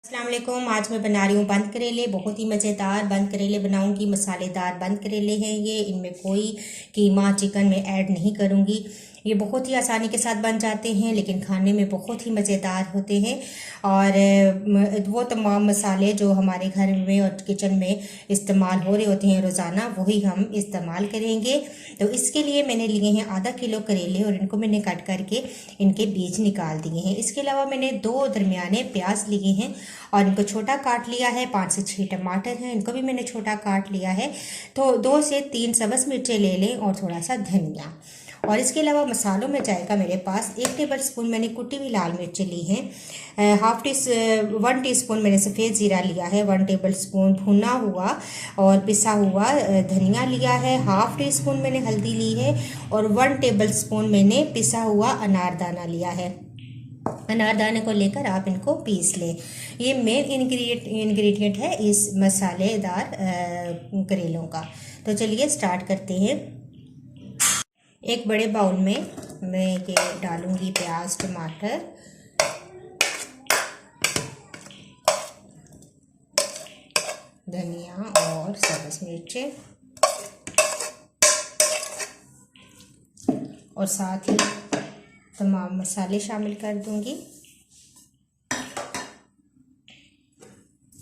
अस्सलाम वालेकुम। आज मैं बना रही हूँ बंद करेले। बहुत ही मज़ेदार बंद करेले बनाऊँगी। मसालेदार बंद करेले हैं ये। इनमें कोई कीमा चिकन में ऐड नहीं करूँगी। ये बहुत ही आसानी के साथ बन जाते हैं, लेकिन खाने में बहुत ही मज़ेदार होते हैं। और वो तमाम मसाले जो हमारे घर में और किचन में इस्तेमाल हो रहे होते हैं रोज़ाना, वही हम इस्तेमाल करेंगे। तो इसके लिए मैंने लिए हैं आधा किलो करेले और इनको मैंने कट करके इनके बीज निकाल दिए हैं। इसके अलावा मैंने 2 दरमियाने प्याज लिए हैं और इनको छोटा काट लिया है। 5 से 6 टमाटर हैं, इनको भी मैंने छोटा काट लिया है। तो 2 से 3 सब्ज़ मिर्चें ले लें और थोड़ा सा धनिया। और इसके अलावा मसालों में जाएगा मेरे पास 1 टेबल स्पून मैंने कुटी हुई लाल मिर्चें ली हैं। 1 टीस्पून मैंने सफ़ेद ज़ीरा लिया है। 1 टेबल स्पून भुना हुआ और पिसा हुआ धनिया लिया है। हाफ़ टी स्पून मैंने हल्दी ली है और 1 टेबल स्पून मैंने पिसा हुआ अनारदाना लिया है। अनारदाने को लेकर आप इनको पीस लें। ये मेन इंग्रेडिएंट है इस मसालेदार करेलों का। तो चलिए स्टार्ट करते हैं। एक बड़े बाउल में मैं ये डालूंगी प्याज, टमाटर, धनिया और सब्ज़ मिर्चें और साथ ही तमाम मसाले शामिल कर दूंगी।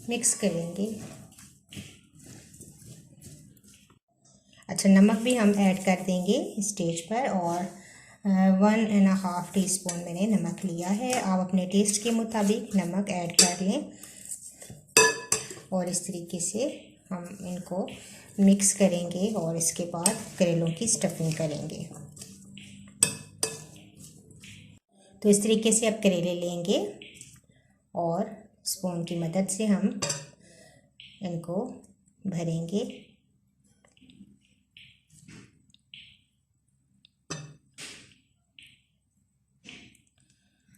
मिक्स करेंगे। अच्छा, नमक भी हम ऐड कर देंगे स्टेज पर और 1.5 टीस्पून मैंने नमक लिया है। आप अपने टेस्ट के मुताबिक नमक ऐड कर लें और इस तरीके से हम इनको मिक्स करेंगे और इसके बाद करेलों की स्टफिंग करेंगे। तो इस तरीके से अब करेले लेंगे और स्पून की मदद से हम इनको भरेंगे।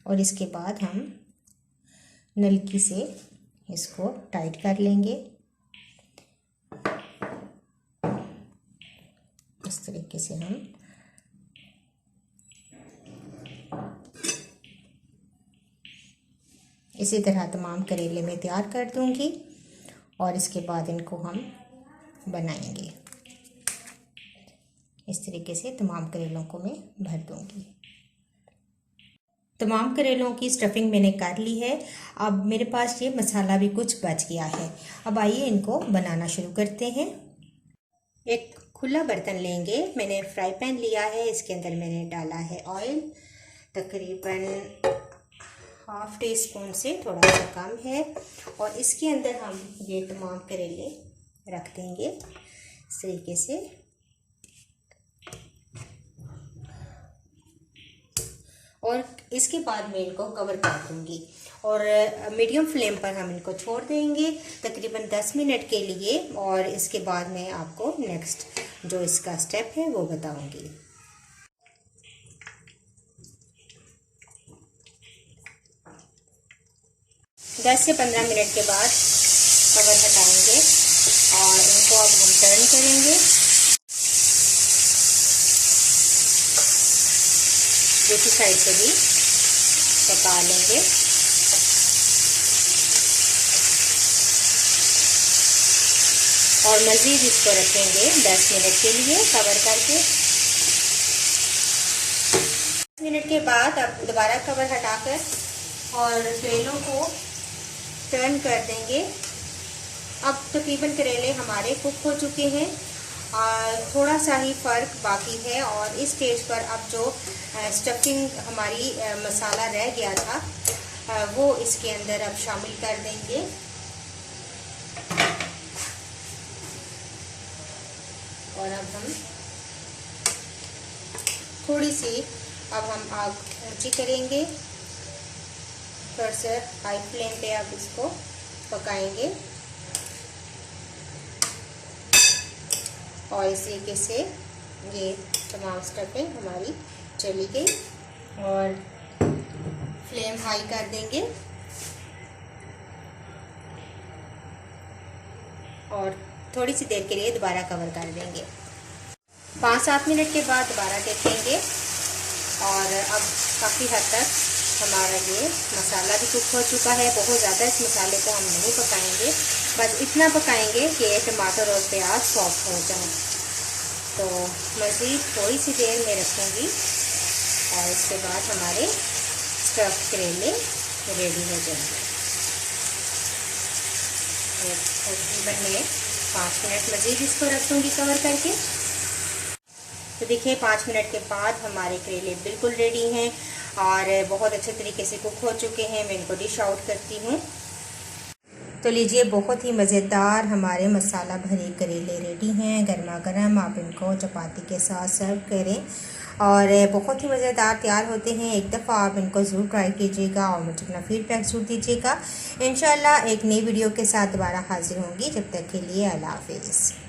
और इसके बाद हम नलकी से इसको टाइट कर लेंगे। इस तरीके से हम इसी तरह तमाम करेले में तैयार कर दूंगी और इसके बाद इनको हम बनाएंगे। इस तरीके से तमाम करेलों को मैं भर दूंगी। तमाम करेलों की स्टफिंग मैंने कर ली है। अब मेरे पास ये मसाला भी कुछ बच गया है। अब आइए इनको बनाना शुरू करते हैं। एक खुला बर्तन लेंगे। मैंने फ्राई पैन लिया है। इसके अंदर मैंने डाला है ऑयल, तकरीबन हाफ़ टी स्पून से थोड़ा सा कम है। और इसके अंदर हम ये तमाम करेले रख देंगे इस तरीके से। और इसके बाद मैं इनको कवर कर दूंगी और मीडियम फ्लेम पर हम इनको छोड़ देंगे तकरीबन 10 मिनट के लिए। और इसके बाद मैं आपको नेक्स्ट जो इसका स्टेप है वो बताऊंगी। 10 से 15 मिनट के बाद कवर हटाएंगे और इनको अब हम टर्न करेंगे। दूसरी साइड से भी पका लेंगे। और मज़ीद इसको रखेंगे 10 मिनट के लिए कवर करके। 10 मिनट के बाद अब दोबारा कवर हटाकर और करेलों को टर्न कर देंगे। अब तकरीबन करेले हमारे कुक हो चुके हैं। थोड़ा सा ही फ़र्क बाकी है और इस स्टेज पर अब जो स्टफिंग हमारी मसाला रह गया था वो इसके अंदर अब शामिल कर देंगे। और अब हम थोड़ी सी आग ऊंची करेंगे। थोड़ा सा हाई फ्लेम पे अब इसको पकाएंगे और इस तरीके से ये तमाम स्टफिंग हमारी चली गई। और फ्लेम हाई कर देंगे और थोड़ी सी देर के लिए दोबारा कवर कर देंगे। 5-7 मिनट के बाद दोबारा देखेंगे और अब काफ़ी हद तक हमारा ये मसाला भी कुक हो चुका है। बहुत ज़्यादा इस मसाले को हम नहीं पकाएंगे, बस इतना पकाएंगे कि टमाटर और प्याज सॉफ्ट हो जाए। तो मज़ीद थोड़ी सी देर में रखूँगी और इसके बाद हमारे स्टफ़ करेले रेडी हो जाएंगे। तकरीबन मैं 5 मिनट मज़ीद इसको रखूँगी कवर करके। तो देखिए 5 मिनट के बाद हमारे करेले बिल्कुल रेडी हैं और बहुत अच्छे तरीके से कुक हो चुके हैं। मैं इनको डिश आउट करती हूँ। तो लीजिए, बहुत ही मज़ेदार हमारे मसाला भरे करेले रेडी हैं। गर्मा गर्म आप इनको चपाती के साथ सर्व करें और बहुत ही मज़ेदार तैयार होते हैं। एक दफ़ा आप इनको ज़रूर ट्राई कीजिएगा और मुझे अपना फीडबैक ज़रूर दीजिएगा। इंशाल्लाह एक नई वीडियो के साथ दोबारा हाजिर होंगी। जब तक के लिए अल्लाह हाफ़िज़।